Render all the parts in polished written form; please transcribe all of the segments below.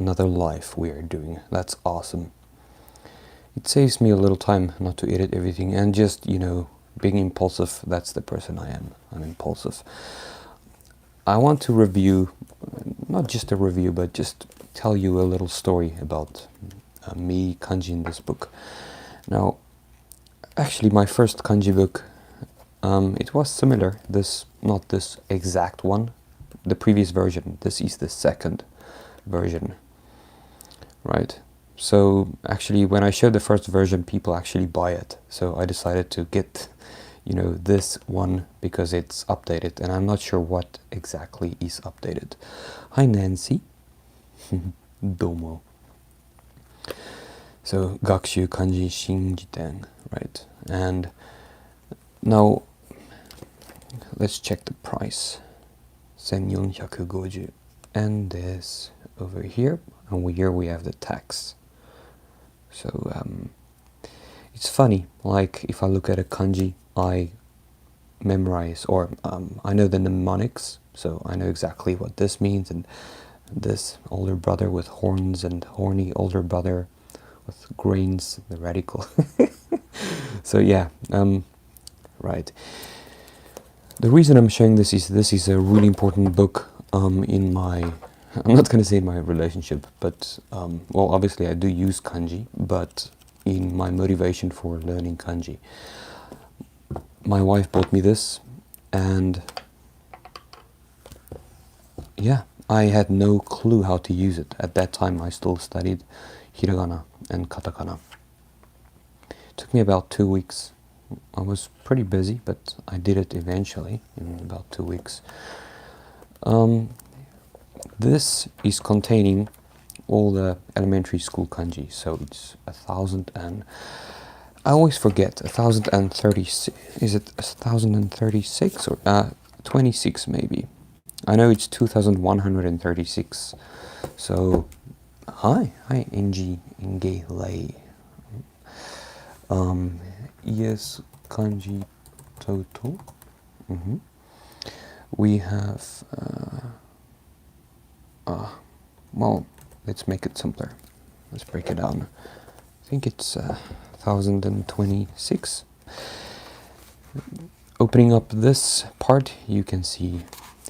another live we are doing. That's awesome. It saves me a little time not to edit everything and just, being impulsive. That's the person I am. I'm impulsive. I want to review, not just a review, but just tell you a little story about me, Kanji, in this book. Now, actually, my first Kanji book, it was similar. Not this exact one, the previous version. This is the second version, right? So actually, when I showed the first version, people actually buy it. So I decided to get, this one because it's updated, and I'm not sure what exactly is updated. Hi, Nancy. Domo. So, Gakushu Kanji Shinjiten, right? And now, let's check the price. 1450 and this over here, and here we have the tax. So it's funny, like if I look at a kanji, I memorize, or I know the mnemonics, so I know exactly what this means, and this older brother with horns and horny older brother with grains, the radical. So yeah, right. The reason I'm showing this is a really important book in my, I'm not going to say my relationship, but, well, obviously I do use kanji, but in my motivation for learning kanji. My wife bought me this, and yeah, I had no clue how to use it. At that time, I still studied Hiragana and Katakana. It took me about 2 weeks. I was pretty busy, but I did it eventually in about 2 weeks. This is containing all the elementary school kanji, so it's 1,000 and... I always forget, 1,036, is it 1,036 or 26 maybe? I know it's 2,136, so hi Inge Lei. Yes, kanji total. We have, well, let's make it simpler. Let's break it down. I think it's 1,026. Opening up this part, you can see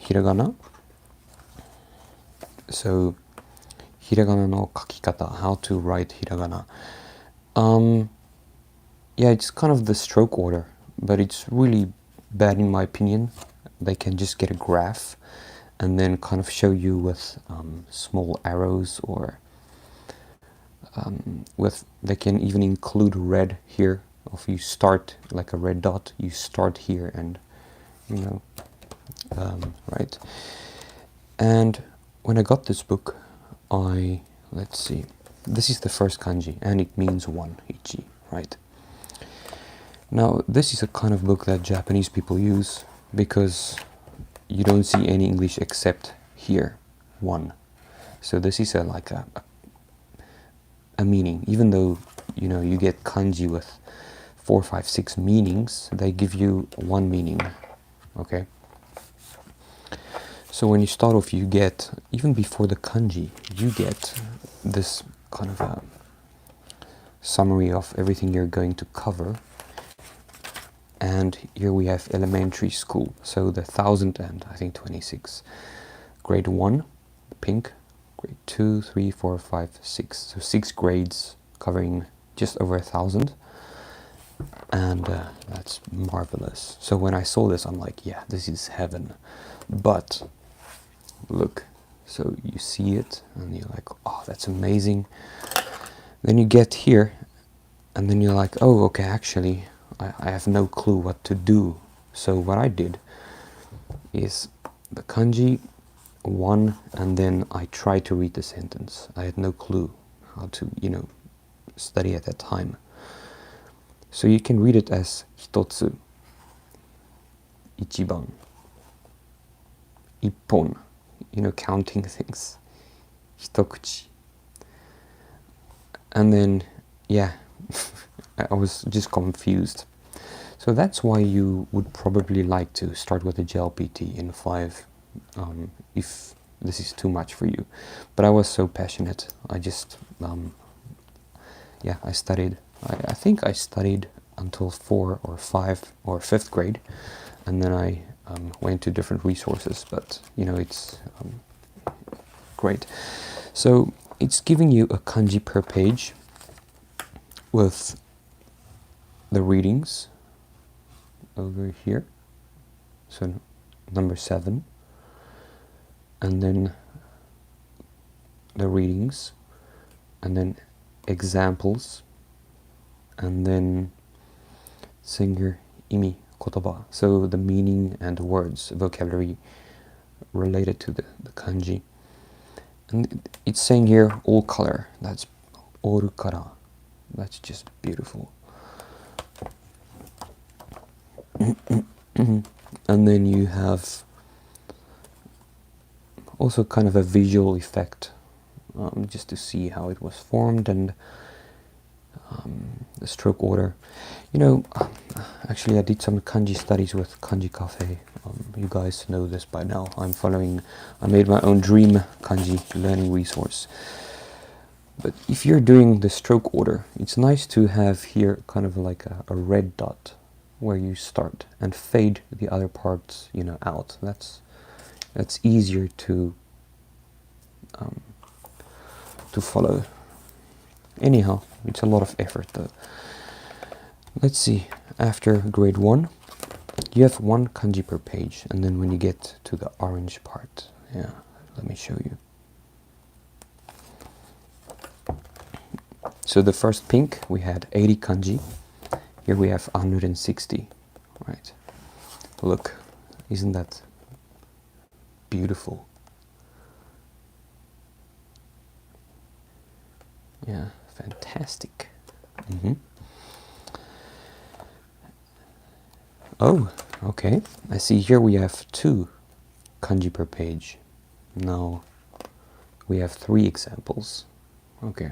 Hiragana. So, Hiragana no kakikata, how to write Hiragana. Yeah, it's kind of the stroke order, but it's really bad in my opinion. They can just get a graph and then kind of show you with small arrows, or they can even include red here. If you start like a red dot, you start here, and right. And when I got this book, let's see, this is the first kanji, and it means one, ichi, right? Now, this is a kind of book that Japanese people use because you don't see any English except here, one. So this is like a meaning. Even though, you get kanji with 4, 5, 6 meanings, they give you one meaning, okay? So when you start off, you get, even before the kanji, you get this kind of a summary of everything you're going to cover. And here we have elementary school, so the 1,000 and I think 26. Grade 1, pink. Grade 2, 3, 4, 5, 6. So 6 grades covering just over 1,000. And that's marvelous. So when I saw this, I'm like, yeah, this is heaven. But look, so you see it and you're like, oh, that's amazing. Then you get here and then you're like, oh, okay, actually, I have no clue what to do. So what I did is the kanji 1, and then I tried to read the sentence. I had no clue how to, study at that time. So you can read it as hitotsu, ichiban, ippon, counting things, hitokuchi. And then, yeah, I was just confused. So that's why you would probably like to start with a JLPT in 5, if this is too much for you. But I was so passionate. I just, yeah, I studied. I think I studied until 4 or 5 or 5th grade, and then I went to different resources, but you know, it's great. So it's giving you a kanji per page with the readings over here, so number 7, and then the readings, and then examples, and then singer imi kotoba, so the meaning and words, vocabulary related to the kanji. And it's saying here all color, that's oru kara, that's just beautiful. And then you have also kind of a visual effect, just to see how it was formed, and the stroke order. You know, actually I did some kanji studies with Kanji Café. You guys know this by now. I made my own dream kanji learning resource. But if you're doing the stroke order, it's nice to have here kind of like a red dot where you start, and fade the other parts, you know, out. That's easier to follow. Anyhow, it's a lot of effort though. Let's see, after grade 1, you have 1 kanji per page, and then when you get to the orange part, yeah, let me show you. So the first pink, we had 80 kanji. Here we have 160, right? Look, isn't that beautiful? Yeah, fantastic. Oh, okay. I see here we have 2 kanji per page. Now we have 3 examples. Okay.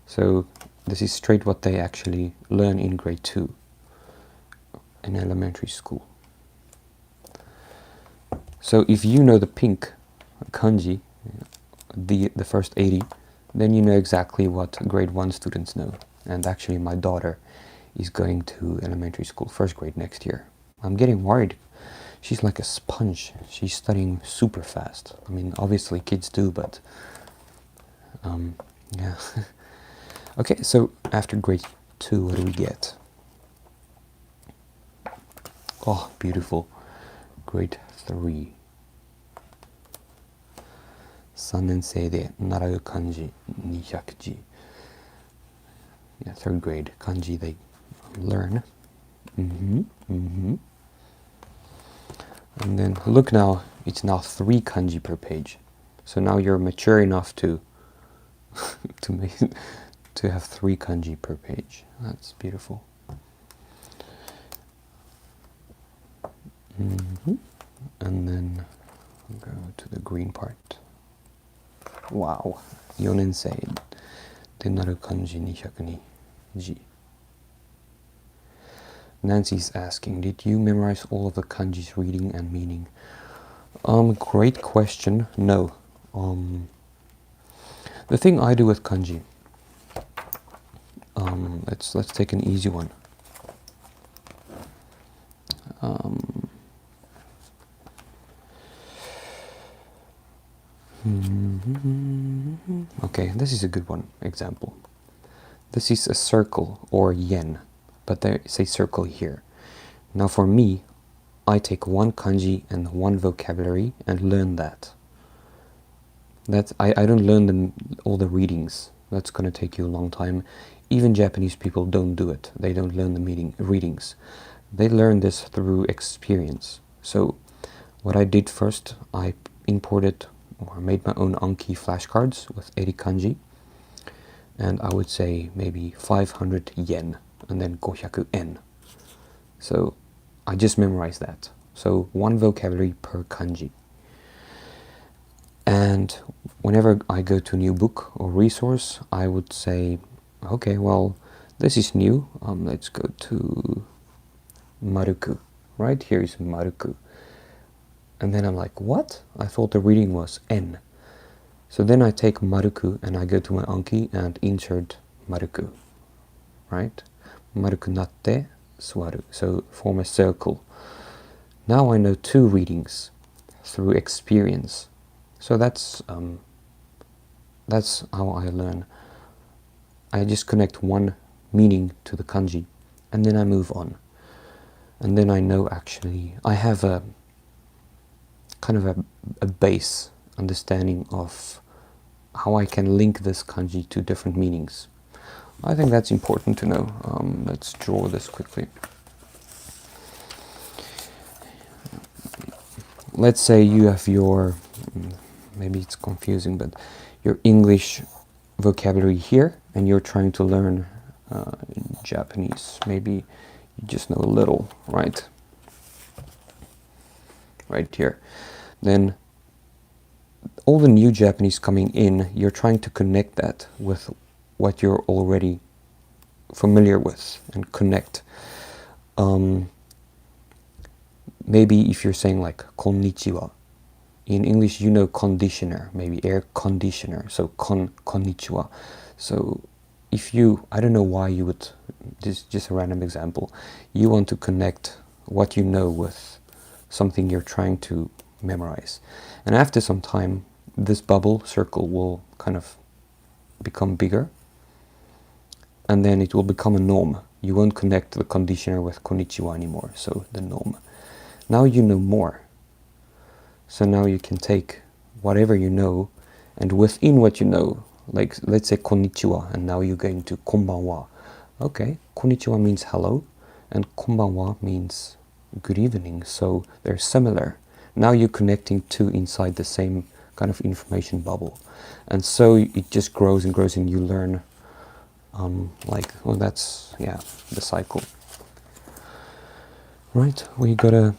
So this is straight what they actually learn in grade 2 in elementary school. So if you know the pink kanji, the first 80, then you know exactly what grade 1 students know. And actually my daughter is going to elementary school, 1st grade next year. I'm getting worried. She's like a sponge. She's studying super fast. I mean, obviously kids do, but yeah. Okay, so after grade 2, what do we get? Oh, beautiful. Grade 3. 3年生で習う漢字200字. Yeah, 3rd grade kanji they learn. And then look now, it's now 3 kanji per page. So now you're mature enough to to have 3 kanji per page. That's beautiful. And then go to the green part. Wow. 4年生でなる漢字202字. Nancy's asking, did you memorize all of the kanji's reading and meaning? Great question. No. The thing I do with kanji, let's take an easy one. Okay, this is a good one example. This is a circle or yen, but they say circle here. Now for me, I take 1 kanji and 1 vocabulary and learn that. I don't learn all the readings. That's going to take you a long time. Even Japanese people don't do it. They don't learn the readings. They learn this through experience. So what I did first, I imported or made my own Anki flashcards with 80 kanji. And I would say maybe 500 yen and then 500 yen. So I just memorized that. So 1 vocabulary per kanji. And whenever I go to a new book or resource, I would say, okay, well, this is new. Let's go to Maruku. Right here is Maruku. And then I'm like, what? I thought the reading was N. So then I take maruku and I go to my Anki and insert maruku, right? Maruku natte, suwaru. So form a circle. Now I know 2 readings through experience. So that's how I learn. I just connect one meaning to the kanji and then I move on. And then I know actually, I have a kind of a base understanding of how I can link this kanji to different meanings. I think that's important to know. Let's draw this quickly. Let's say you have your, maybe it's confusing, but your English vocabulary here, and you're trying to learn Japanese. Maybe you just know a little, right? Right here. Then all the new Japanese coming in, you're trying to connect that with what you're already familiar with and connect. Maybe if you're saying like "こんにちは," in English you know conditioner, maybe air conditioner, so konnichiwa. So if you, I don't know why you would, just a random example, you want to connect what you know with something you're trying to memorize. And after some time, this bubble circle will kind of become bigger, and then it will become a norm. You won't connect the conditioner with konnichiwa anymore, so the norm. Now you know more. So now you can take whatever you know, and within what you know, like let's say konnichiwa, and now you're going to konbanwa. Okay, konnichiwa means hello, and konbanwa means good evening, so they're similar. Now you're connecting 2 inside the same kind of information bubble. And so it just grows and grows, and you learn, that's, yeah, the cycle. Right, we gotta,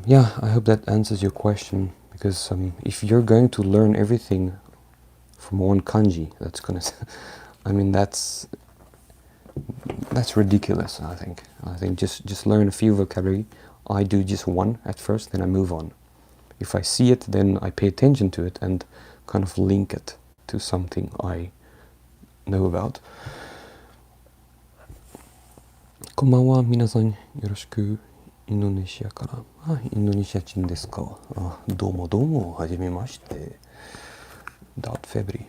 yeah, I hope that answers your question, because if you're going to learn everything from one kanji, that's gonna, I mean, that's ridiculous, I think. I think just learn a few vocabulary. I do just 1 at first, then I move on. If I see it, then I pay attention to it and kind of link it to something I know about. こんばんは、皆さんよろしく。インドネシアから。あ、インドネシア人ですか。あ、どうもどうも、はじめまして。February.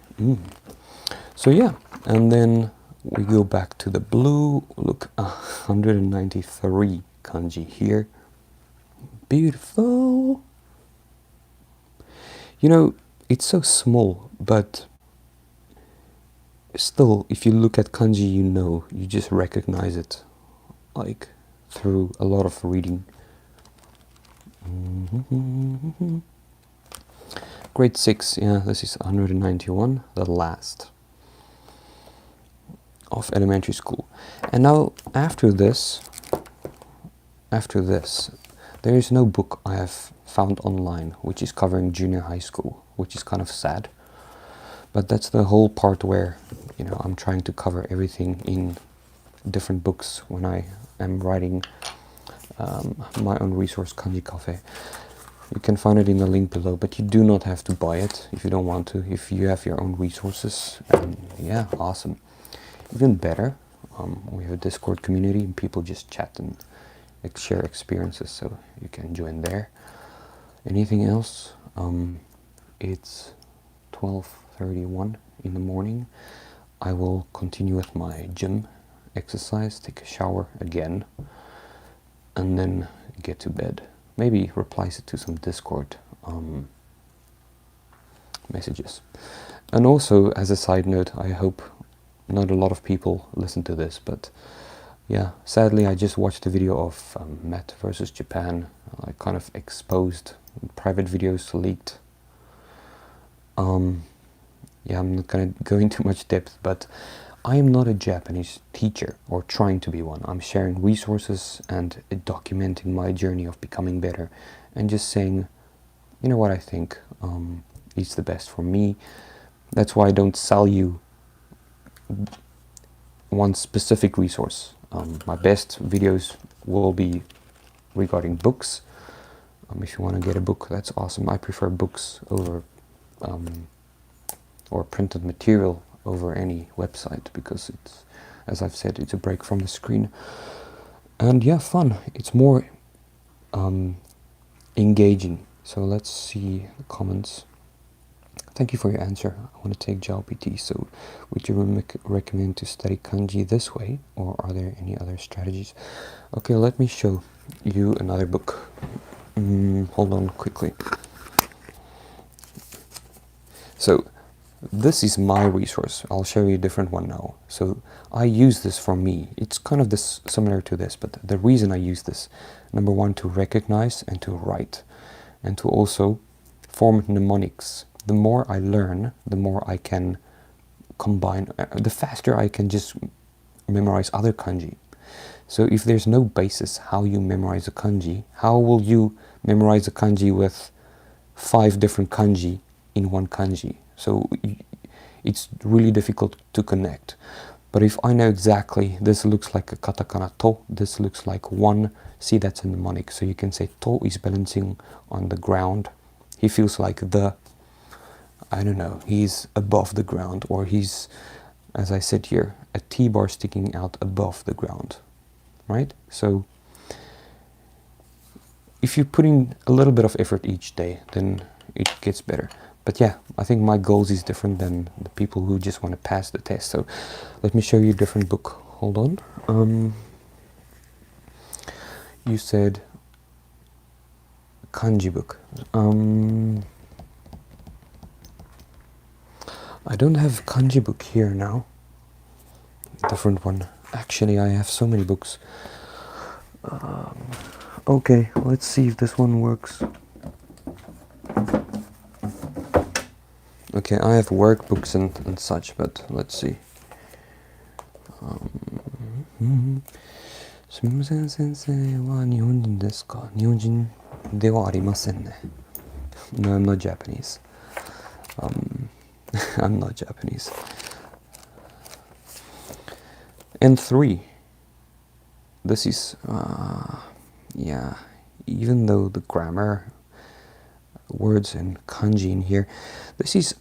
So yeah, and then we go back to the blue. Look, 193 kanji here. Beautiful. You know, it's so small, but still, if you look at kanji, you know, you just recognize it, like, through a lot of reading. Grade 6, yeah, this is 191, the last of elementary school. And now, after this, there is no book I have found online which is covering junior high school, which is kind of sad. But that's the whole part where, you know, I'm trying to cover everything in different books when I am writing my own resource, Kanji Café. You can find it in the link below, but you do not have to buy it if you don't want to, if you have your own resources. And yeah, awesome. Even better, we have a Discord community and people just chat and share experiences, so you can join there. Anything else? It's 12:31 in the morning. I will continue with my gym exercise, take a shower again, and then get to bed. Maybe replies to some Discord messages. And also, as a side note, I hope not a lot of people listen to this, but yeah, sadly I just watched a video of Matt versus Japan, like kind of exposed, private videos leaked. Yeah, I'm not gonna go into much depth, but I am not a Japanese teacher or trying to be one. I'm sharing resources and documenting my journey of becoming better and just saying, you know what I think is the best for me. That's why I don't sell you one specific resource. My best videos will be regarding books, If you want to get a book, that's awesome. I prefer books over or printed material over any website because it's, as I've said, it's a break from the screen. And yeah, fun. It's more engaging. So let's see the comments. Thank you for your answer. I want to take JLPT. So would you recommend to study kanji this way, or are there any other strategies? Okay, let me show you another book. Hold on quickly. So this is my resource. I'll show you a different one now. So I use this for me. It's kind of this similar to this, but the reason I use this, number one, to recognize and to write, and to also form mnemonics. The more I learn, the more I can combine, the faster I can just memorize other kanji. So if there's no basis how you memorize a kanji, how will you memorize a kanji with 5 different kanji in one kanji? So it's really difficult to connect. But if I know exactly, this looks like a katakana to, this looks like one, see, that's a mnemonic. So you can say to is balancing on the ground. He feels like the, I don't know, he's above the ground, or he's, as I said here, a T-bar sticking out above the ground, right? So if you put in a little bit of effort each day, then it gets better. But yeah, I think my goals is different than the people who just want to pass the test. So let me show you a different book. Hold on. You said kanji book. I don't have kanji book here now. Different one. Actually, I have so many books. Okay, let's see if this one works. Okay, I have workbooks and such, but let's see. すみません、先生は日本人ですか？日本人ではありませんね。No, I'm not Japanese. I'm not Japanese. And 3. This is, yeah, even though the grammar, words and kanji in here, this is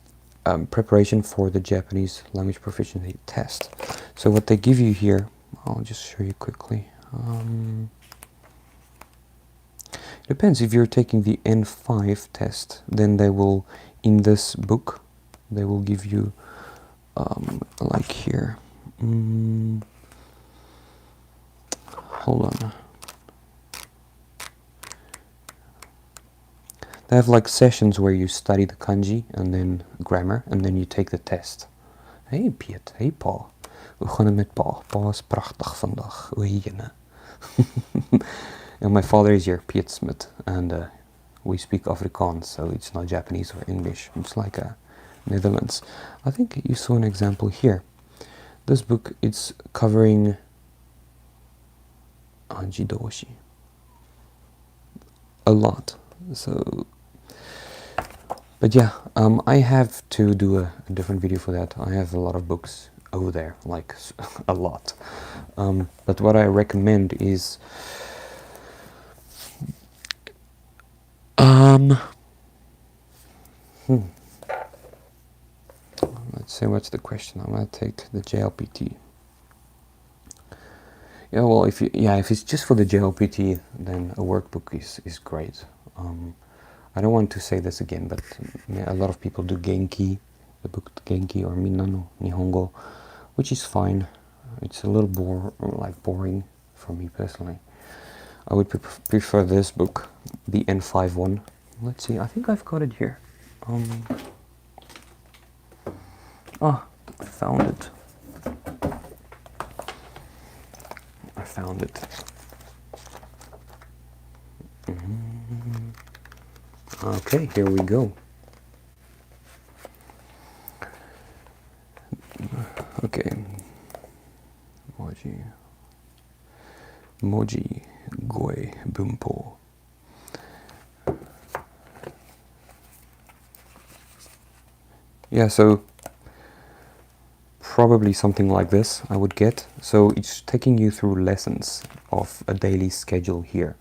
preparation for the Japanese language proficiency test. So what they give you here, I'll just show you quickly. Depends. If you're taking the N5 test, then they will, in this book, they will give you, like here. Hold on. They have like sessions where you study the kanji and then grammar, and then you take the test. Hey Piet, hey Pa. We gaan met Pa. Pa is prachtig vandag. Oeiene. And my father is here, Piet Smit, and we speak Afrikaans, so it's not Japanese or English. It's like Netherlands. I think you saw an example here. This book, it's covering Anji-doshi a lot. So, but yeah, I have to do a different video for that. I have a lot of books over there, like a lot. But what I recommend is let's see, what's the question? I'm gonna take the JLPT. Yeah, well, if it's just for the JLPT, then a workbook is great. I don't want to say this again, but a lot of people do Genki, the book Genki or Minna no Nihongo, which is fine. It's a little boring for me personally. I would prefer this book, the N5 one. Let's see, I think I've got it here. I found it. I found it. Okay, here we go. Okay. Moji Goi Bumpo. Yeah, so probably something like this I would get. So it's taking you through lessons of a daily schedule here.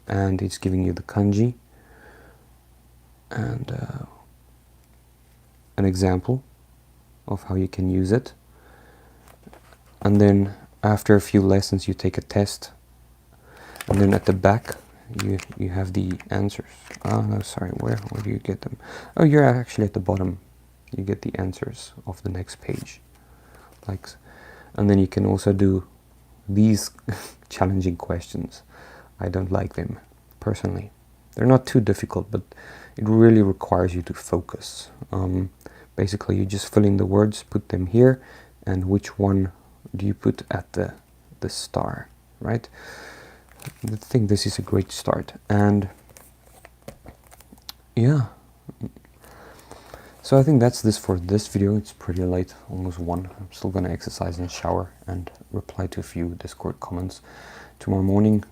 And it's giving you the kanji and an example of how you can use it. And then after a few lessons you take a test, and then at the back you have the answers. Oh no, sorry, where do you get them? Oh, you're actually at the bottom. You get the answers of the next page. And then you can also do these challenging questions. I don't like them personally. They're not too difficult, but it really requires you to focus. Basically, you just fill in the words, put them here, and which one do you put at the star, right? I think this is a great start. And yeah, so I think that's this for this video. It's pretty late, almost 1. I'm still gonna exercise and shower and reply to a few Discord comments. Tomorrow morning,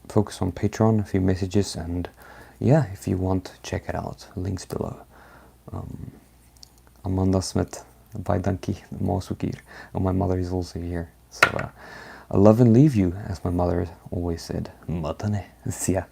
focus on Patreon, a few messages, and yeah, if you want, check it out. Links below. Amanda Smit, Baidanki, Mosukir, and my mother is also here. So I love and leave you, as my mother always said. Matane. See ya.